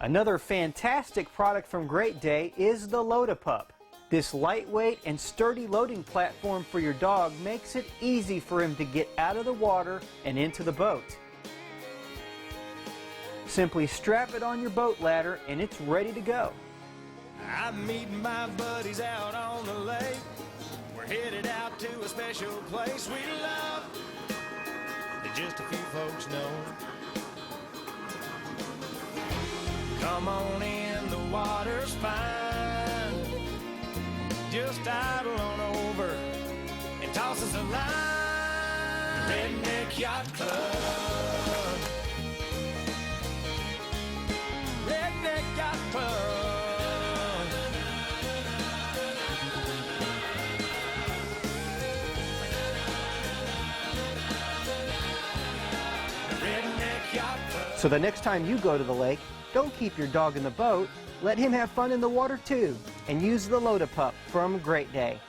Another fantastic product from Great Day is the Load-A-Pup. This lightweight and sturdy loading platform for your dog makes it easy for him to get out of the water and into the boat. Simply strap it on your boat ladder and it's ready to go. I'm meeting my buddies out on the lake. We're headed out to a special place we love that just a few folks know. Come on in, the water's fine. Just idle on over and toss us a line. Redneck Yacht Club. Redneck Yacht Club. Redneck Yacht Club. So the next time you go to the lake, don't keep your dog in the boat. Let him have fun in the water too. And use the Load-A-Pup from Great Day.